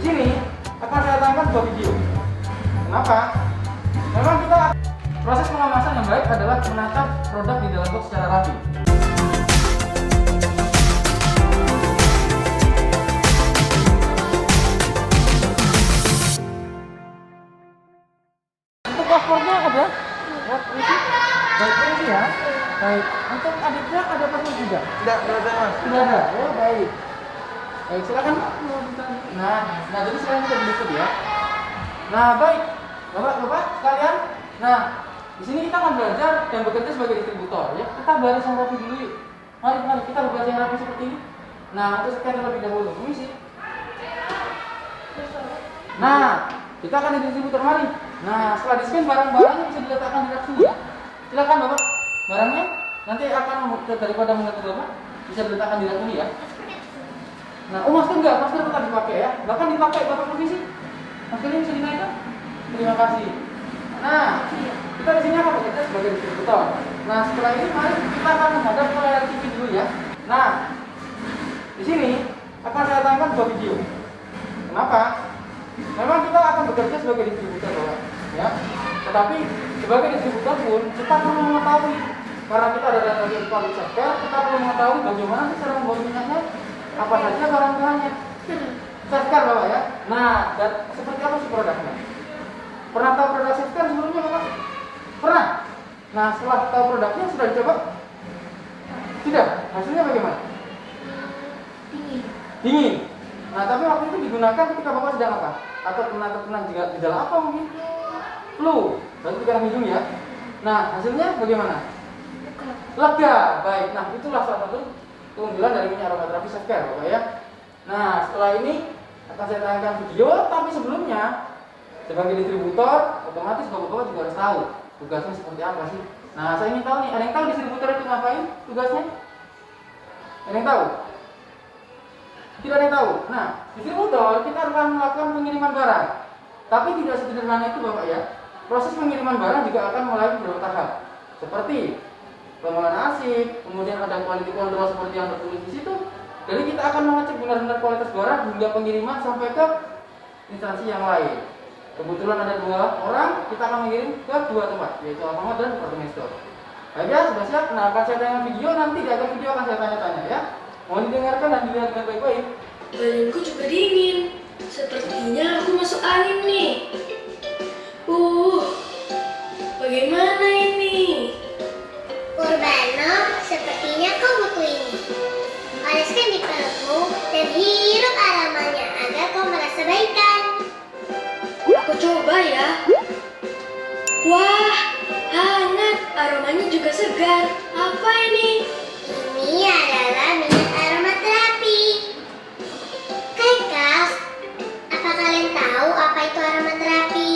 Di sini akan saya tayangkan dua video. Kenapa? Memang kita proses pengemasan yang baik adalah menatap produk di dalam box secara rapi. Untuk paspornya ada? Ya, permisi. Baik, permisi ya. Baik, untuk adiknya ada paspor juga? Tidak ada mas. Tidak ada. Oh, baik. Baik, silakan. Nah, jadi sekarang kita berikut ya. Nah, baik, bapak sekalian. Nah, di sini kita akan belajar dan bekerja sebagai distributor ya. Kita baris yang rapi dulu yuk. Mari kita baris yang rapi seperti ini. Nah, untuk scan terlebih dahulu. Permisi. Nah, kita akan di distributor, mari. Nah, setelah di scan barang-barangnya bisa diletakkan di rak sini ya. Silakan bapak, barangnya nanti akan daripada mengganggu bapak bisa diletakkan di rak ini ya. Nah, masker enggak, masker tetap dipakai ya. Bahkan dipakai bapak permisi. Maskernya bisa dinaikkan. Terima kasih. Nah, kita di sini akan bekerja sebagai distributor. Nah, setelah ini mari kita akan menghadap ke layar TV dulu ya. Nah, di sini akan saya tayangkan dua video. Kenapa? Memang kita akan bekerja sebagai distributor, Bapak, ya. Tetapi sebagai distributor pun kita perlu mengetahui, karena kita ada data quality software, kita perlu mengetahui bagaimana cara membuat minyaknya, apa saja bahan-bahannya. Safeguard, Bapak ya. Nah, dan seperti apa sih produknya? Pernah tahu produk safeguard sebelumnya, Bapak? Pernah? Nah, setelah tahu produknya sudah dicoba? Tidak. Hasilnya bagaimana? Dingin. Nah, tapi waktu itu digunakan ketika Bapak sedang apa? Atau kena gejala apa mungkin? Flu. Berarti karena hidung ya. Nah, hasilnya bagaimana? Lega. Baik. Nah, itulah salah satu keunggulan dari minyak aromaterapi Safecare, Bapak ya. Nah, setelah ini akan saya tayangkan video, tapi sebelumnya sebagai distributor, otomatis Bapak-bapak juga harus tahu tugasnya seperti apa sih. Nah, saya ingin tahu nih, ada yang tahu distributor itu ngapain tugasnya? Ada yang tahu? Tidak ada yang tahu. Nah, distributor kita akan melakukan pengiriman barang. Tapi tidak sederhana itu Bapak ya. Proses pengiriman barang juga akan melalui beberapa tahap. Seperti pengolahan arsip, kemudian ada quality control seperti yang tertulis di situ. Jadi kita akan mengecek benar-benar kualitas barang hingga pengiriman sampai ke instansi yang lain. Kebetulan ada dua orang, kita akan mengirim ke dua tempat, yaitu Alfamart dan Department Store. Baik ya, sudah siap? Nah, akan saya tayangkan video, nanti di akhir video akan saya tanya-tanya ya. Mohon didengarkan dan dilihat dengan baik-baik. Badanku juga dingin. Sepertinya aku masuk angin nih. Bagaimana ini? Urbano, sepertinya kau butuh ini. Oleskan di perutmu dan hirup aromanya agar kau merasa baikan. Aku coba ya. Wah, hangat. Aromanya juga segar. Apa ini? Ini adalah minyak aromaterapi. Hai Kak, apa kalian tahu apa itu aromaterapi?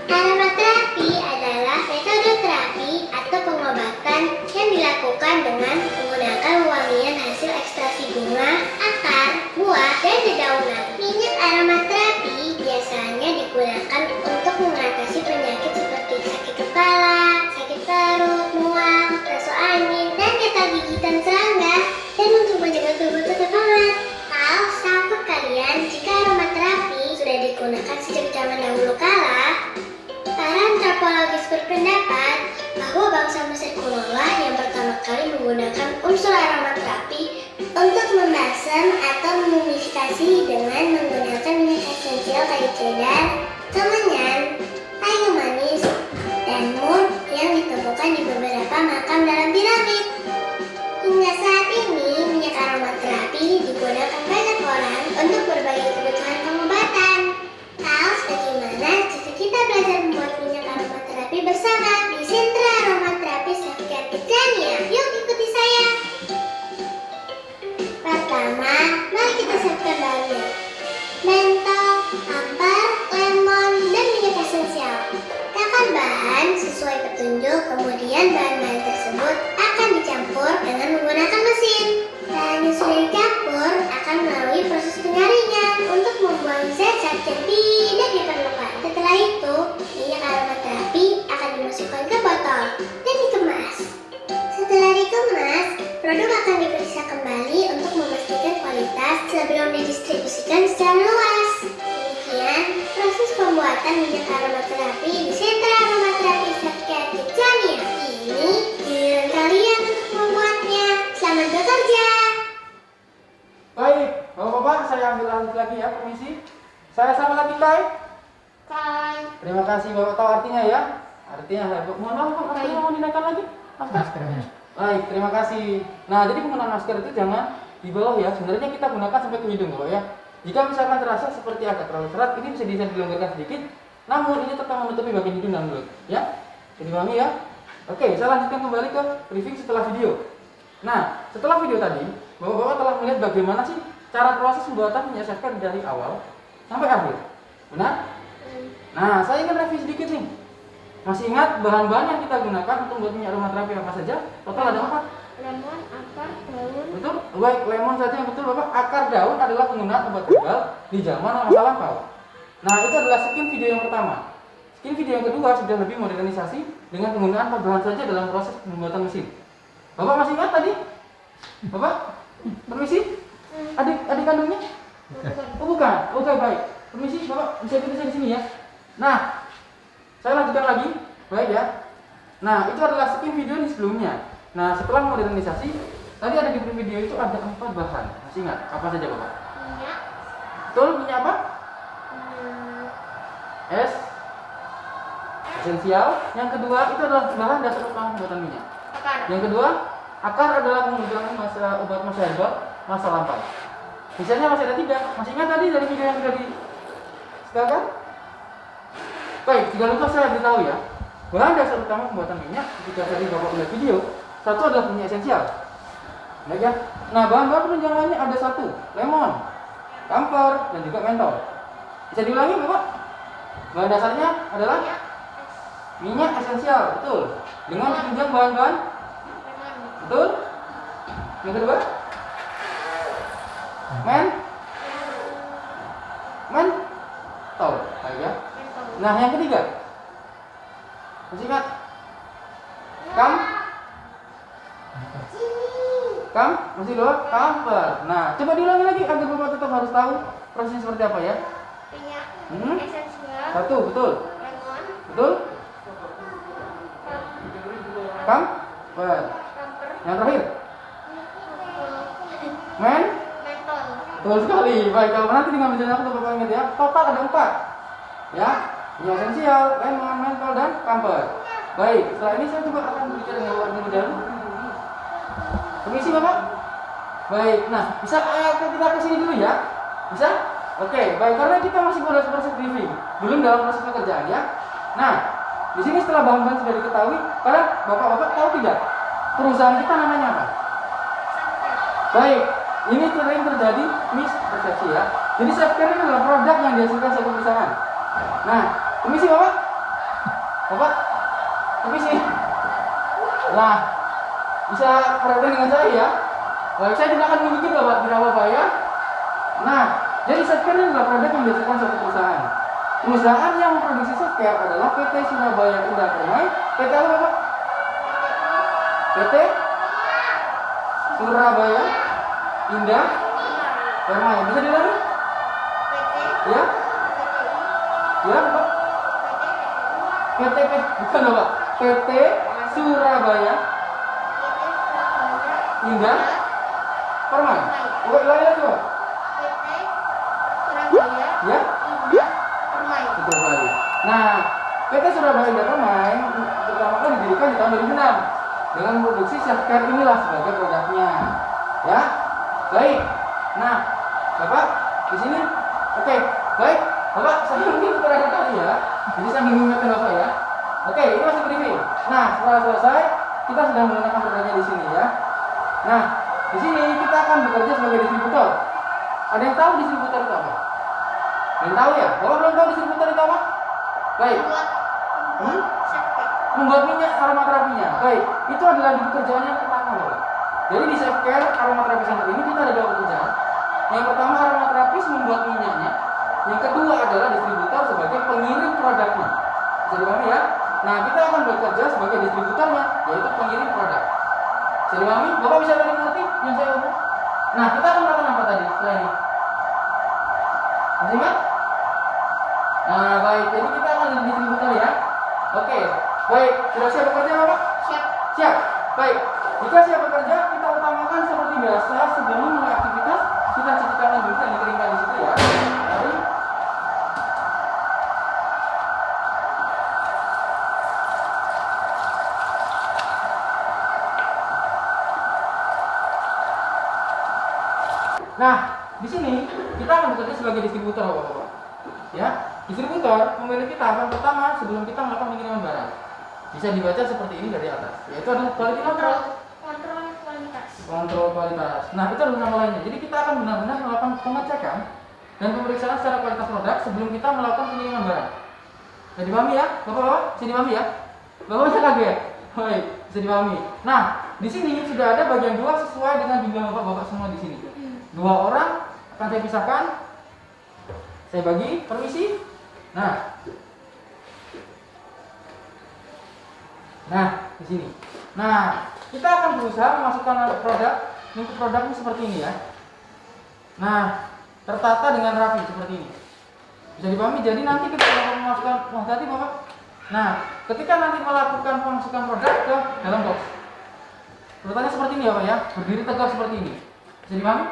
Aromaterapi adalah metode terapi atau pengobatan yang dilakukan dengan menggunakan wangian hasil ekstraksi bunga, akar, buah, dan dedaunan. Minyak aromaterapi biasanya digunakan untuk mengatasi penyakit seperti sakit kepala, sakit perut, mual, masuk angin, dan gatal gigitan serangga, dan untuk menjaga tubuh tetap hangat. Tahukah kalian jika aromaterapi sudah digunakan sejak zaman dahulu kala? Para antropologis berpendapat bahwa bangsa Mesir kuno lah yang pertama kali menggunakan unsur aromaterapi untuk membalsam atau memumifikasi dengan menggunakan minyak esensial kayu cedar, kemenyan, kayu manis, dan mur yang ditemukan di beberapa makam dalam piramid. Hingga saat ini, minyak aromaterapi digunakan banyak orang untuk berbagai kebutuhan pengobatan. Tahu bagaimana jika kita belajar membuat minyak aromaterapi bersama di Sentra Aromaterapi Safecare Kecania? Yuk ikuti saya. Pertama, mari kita siapkan bahannya. Mentol, amber, lemon, dan minyak esensial. Siapkan bahan sesuai petunjuk, kemudian bahan-bahan tersebut akan dicampur dengan menggunakan mesin. Bahan yang sudah dicampur akan melalui proses penyaringan untuk membuang zat-zat yang tidak diperlukan. Setelah itu, minyak aromaterapi akan dimasukkan ke botol dan dikemas. Setelah dikemas, produk akan diperiksa kembali untuk memastikan kualitas sebelum didistribusikan secara luas. Demikian proses pembuatan minyak aromaterapi di Sentra Aromaterapi Self-Care Kidzania. Ini giliran kalian untuk membuatnya. Selamat bekerja. Baik, Bapak-bapak, saya ambil alih lagi ya, permisi. Saya sama lagi Kai. Kai. Terima kasih Bapak tahu artinya ya. Artinya, mohon maaf Pak, maskernya mau dinaikkan lagi? Maskernya. Baik, terima kasih. Nah, jadi penggunaan masker itu jangan di bawah ya. Sebenarnya kita gunakan sampai ke hidung Bapak ya. Jika misalkan terasa seperti agak terlalu serat, ini bisa dilonggarkan sedikit. Namun ini tetap menutupi bagian hidung dan mulut, ya. Jadi pahami ya. Oke, saya lanjutkan kembali ke briefing setelah video. Nah, setelah video tadi, Bapak-bapak telah melihat bagaimana sih cara proses pembuatan minyak self-care dari awal sampai akhir. Benar? Nah, saya ingin review sedikit nih. Masih ingat bahan-bahan yang kita gunakan untuk membuat minyak aromaterapi apa saja? Total ada 4. Lemon, akar, daun. Betul? Baik, lemon saja yang betul Bapak. Akar daun adalah penggunaan obat herbal di zaman masa lampau. Nah, itu adalah skin video yang pertama. Skin video yang kedua sudah lebih modernisasi dengan penggunaan 4 bahan saja dalam proses pembuatan mesin. Bapak masih ingat tadi? Bapak? Permisi? Adik kandungnya? Oh bukan. Oke, baik. Permisi, Bapak bisa ikut saya di sini ya. Nah, saya lanjutkan lagi. Baik ya. Nah, itu adalah skin video di sebelumnya. Nah, setelah modernisasi, tadi ada di video itu ada 4 bahan. Masih ingat? Apa saja Bapak? Minyak. Betul, minyak apa? Es esensial. Yang kedua itu adalah bahan dasar utama pembuatan minyak. Akar. Yang kedua, akar adalah penggunaan obat masa herbal masa lampau. Misalnya masih ada 3. Masih ingat tadi dari video yang sudah disetelkan? Baik, jika lupa saya beritahu ya. Bahan dasar utama pembuatan minyak ketika tadi Bapak melihat video, satu adalah minyak esensial. Baik ya. Nah, bahan-bahan penunjangannya ada 1, lemon, camphor, dan juga mentol. Bisa diulangi Bapak? Bahan dasarnya adalah minyak esensial, betul. Dengan ditunjang bahan-bahan, betul. Yang kedua, mentol, baik ya. Nah, yang ketiga, masih ingat? Masih dua, camphor. Nah, coba diulangi lagi agar Bapak tetap harus tahu prosesnya seperti apa ya. Minyak esensial. 1, betul. Lemon. Betul. Camphor. Yang terakhir, Mentol. betul sekali. Baik, kalau nanti tinggal menjadi aku Bapak ingat ya. Total ada 4. Ya, minyak esensial, lemon, mentol, dan camphor. Baik, setelah ini saya juga akan berbicara dengan Bapak terlebih dahulu. Permisi Bapak. Baik, nah bisa kita ke sini dulu ya. Bisa? Oke, baik, karena kita masih proses briefing, belum dalam proses pekerjaan ya. Nah, di sini setelah bahan-bahan sudah diketahui, kalian Bapak-bapak tahu tidak perusahaan kita namanya apa? Baik, ini sering terjadi mispersepsi ya. Jadi self-care ini adalah produk yang dihasilkan suatu perusahaan. Nah, permisi Bapak. Bapak, permisi. Nah, bisa perhatian dengan saya ya. Baik, saya tidak akan menggigit Bapak, tidak apa-apa ya. Nah, jadi self-care ini adalah produk yang dihasilkan suatu perusahaan. Perusahaan yang memproduksi self-care adalah PT Surabaya Indah Permai. PT apa Bapak? PT Surabaya Indah Permai. Bisa diulangi? Ya? Ya Bapak? PT bukan Bapak. PT Surabaya Indah Permai. Oke, ulangi lagi Bapak. Ya? Betul sekali. Nah, PT Surabaya Indah Permai pertama kali didirikan di tahun 2006 dengan memproduksi self-care inilah sebagai produknya. Ya? Baik. Nah, Bapak di sini. Oke, baik. Bapak, saya mungkin terakhir kali ya. Jadi saya mengingatkan Bapak ya. Oke, ini masih briefing. Nah, setelah selesai, kita sudah menggunakan produknya di sini ya. Nah, di sini kita akan bekerja sebagai distributor. Ada yang tahu distributor itu apa? Belum tahu ya? Bapak belum tahu distributor itu apa? Baik. Membuat minyak aromaterapinya. Baik, itu adalah pekerjaan yang pertama Bapak. Jadi di self-care aromaterapi center ini kita ada 2 pekerjaan. Yang pertama aromaterapis membuat minyaknya. Yang kedua adalah distributor sebagai pengirim produknya. Bisa dipahami ya? Nah, kita akan bekerja sebagai distributornya, yaitu pengirim produk. Bisa dipahami? Bapak bisa tadi mengerti yang saya ngomong? Nah, kita akan melakukan apa tadi? saya ini. Masih ingat? Nah, baik. Jadi kita akan di distributor ya. Oke. Baik. Sudah siap bekerja, Bapak? Siap. Siap. Baik. Jika siap bekerja, kita utamakan seperti biasa sebelum mulai aktivitas kita cuci tangan dulu dan dikeringkan di situ ya. Mari. Nah, di sini kita akan bekerja sebagai distributor, Bapak-bapak. Ya, distributor memiliki tahapan pertama sebelum kita melakukan pengiriman barang. Bisa dibaca seperti ini dari atas, yaitu adalah quality control. Kontrol kualitas. Kontrol kualitas. Nah, itu adalah nama lainnya. Jadi kita akan benar-benar melakukan pengecekan dan pemeriksaan secara kualitas produk sebelum kita melakukan pengiriman barang. Bisa dipahami ya, Bapak-bapak? Bisa dipahami ya? Bapak bisa kaget? Baik, bisa dipahami. Nah, di sini sudah ada bagian 2 sesuai dengan jumlah Bapak-bapak semua di sini. 2 orang akan saya pisahkan. Saya bagi, permisi. Nah, di sini. Nah, kita akan berusaha memasukkan produk, lingkup produknya seperti ini ya. Nah, tertata dengan rapi seperti ini. Bisa dipahami? Jadi nanti kita akan memasukkan, hati-hati Bapak. Nah, ketika nanti melakukan pemasukan produk ke dalam box, urutannya seperti ini ya Pak ya, berdiri tegak seperti ini. Bisa dipahami?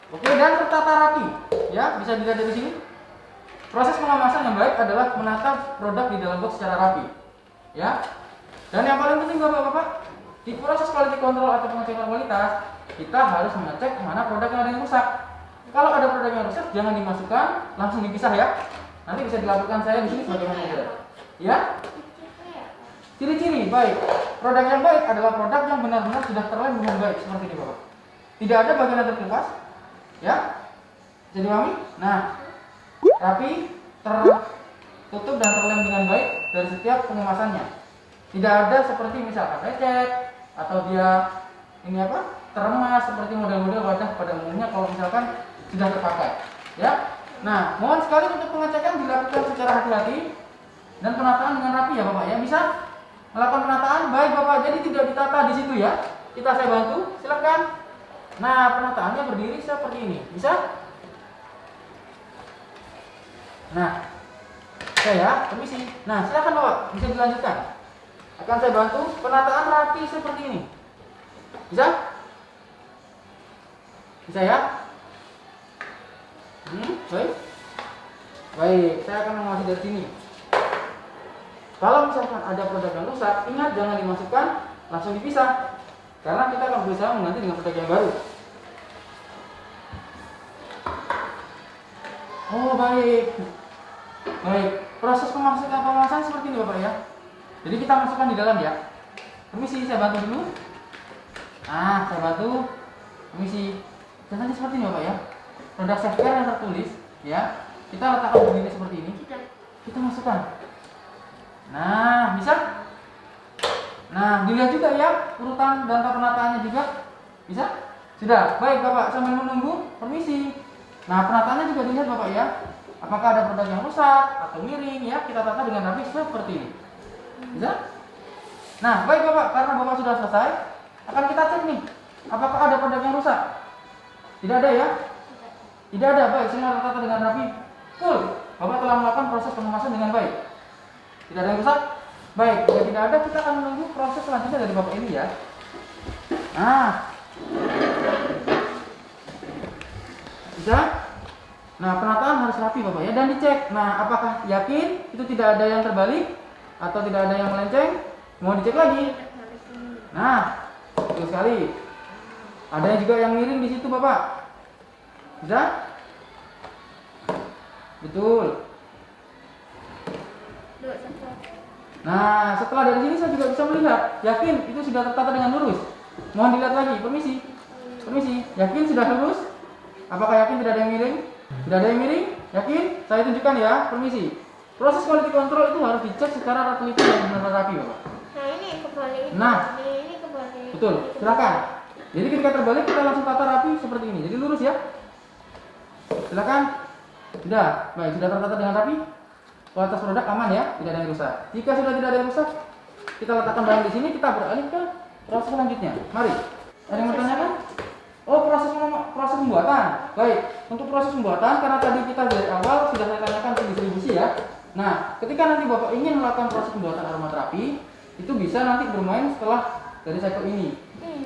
Oke, dan tertata rapi, ya bisa dilihat dari sini. Proses pengemasan yang baik adalah menata produk di dalam box secara rapi, ya. Dan yang paling penting Bapak-bapak, di proses quality control atau pengecekan kualitas, kita harus mengecek mana produk yang ada yang rusak. Kalau ada produk yang rusak, jangan dimasukkan, langsung dipisah ya. Nanti bisa dilaporkan saya di sini sebagai manajer, ya. Ciri-ciri baik, produk yang baik adalah produk yang benar-benar sudah terlem dengan baik seperti ini Bapak. Tidak ada bagian yang terkelupas. Ya, jadi mami. Nah, rapi, tertutup dan terlem dengan baik dari setiap pengemasannya. Tidak ada seperti misalkan lecet atau dia ini apa teremas seperti model-model wadah pada umumnya kalau misalkan sudah terpakai. Ya, nah mohon sekali untuk pengecekan dilakukan secara hati-hati dan penataan dengan rapi ya Bapak ya. Bisa melakukan penataan baik Bapak. Jadi tidak ditata di situ ya. Kita saya bantu, silakan. Nah, penataannya berdiri seperti ini. Bisa? Nah, saya permisi. Nah, silakan Bapak, bisa dilanjutkan. Akan saya bantu penataan rapi seperti ini. Bisa? Bisa ya? Baik. Baik, saya akan mengawasi dari sini. Kalau misalkan ada produk yang rusak, ingat jangan dimasukkan, langsung dipisah. Karena kita akan berusaha mengganti dengan produk yang baru. Oh baik. Baik, proses pemasakan seperti ini Bapak ya. Jadi kita masukkan di dalam ya. Permisi, saya bantu dulu. Nah, saya bantu. Permisi. Contohnya seperti ini Bapak ya. Produk safecare yang tertulis ya. Kita letakkan begini seperti ini. Kita masukkan. Nah, bisa? Nah, dilihat juga ya urutan dan penataannya juga. Bisa? Sudah. Baik Bapak, sambil menunggu, permisi. Nah, penataannya juga dilihat Bapak ya. Apakah ada produk yang rusak atau miring ya, kita tata dengan rapi seperti ini. Bisa? Nah, baik Bapak, karena Bapak sudah selesai, akan kita cek nih. Apakah ada produk yang rusak? Tidak ada ya? Tidak ada. Baik, sehingga tertata dengan rapi. Full. Bapak telah melakukan proses pengemasan dengan baik. Tidak ada yang rusak? Baik, jika tidak ada, kita akan menunggu proses selanjutnya dari Bapak ini ya. Nah, bisa? Nah, penataan harus rapi Bapak ya, dan dicek. Nah, apakah yakin itu tidak ada yang terbalik atau tidak ada yang melenceng? Mau dicek lagi. Nah, betul sekali. Ada juga yang miring di situ Bapak. Bisa? Betul. Nah, setelah dari sini saya juga bisa melihat, yakin itu sudah tertata dengan lurus. Mohon dilihat lagi, permisi. Permisi, yakin sudah lurus? Apakah yakin tidak ada yang miring? Tidak ada yang miring? Yakin? Saya tunjukkan ya, permisi. Proses quality control itu harus dicek secara teliti dan benar-benar rapi, Bapak. Nah, ini kebalik. Nah, Ini kebalik. betul, silakan. Jadi ketika terbalik kita langsung tata rapi seperti ini. Jadi lurus ya. Silakan. Sudah, baik, sudah tertata dengan rapi. Kualitas produk aman ya, tidak ada yang rusak. Jika sudah tidak ada yang rusak, kita letakkan barang di sini, kita beralih ke proses selanjutnya. Mari. Ada yang mau tanyakan? Oh, proses pembuatan. Baik, untuk proses pembuatan karena tadi kita dari awal sudah saya tanyakan untuk distribusi ya. Nah, ketika nanti Bapak ingin melakukan proses pembuatan aromaterapi, itu bisa nanti bermain setelah dari cycle ini.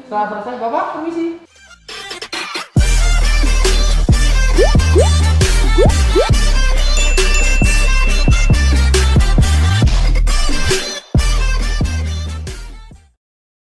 Setelah selesai, Bapak permisi.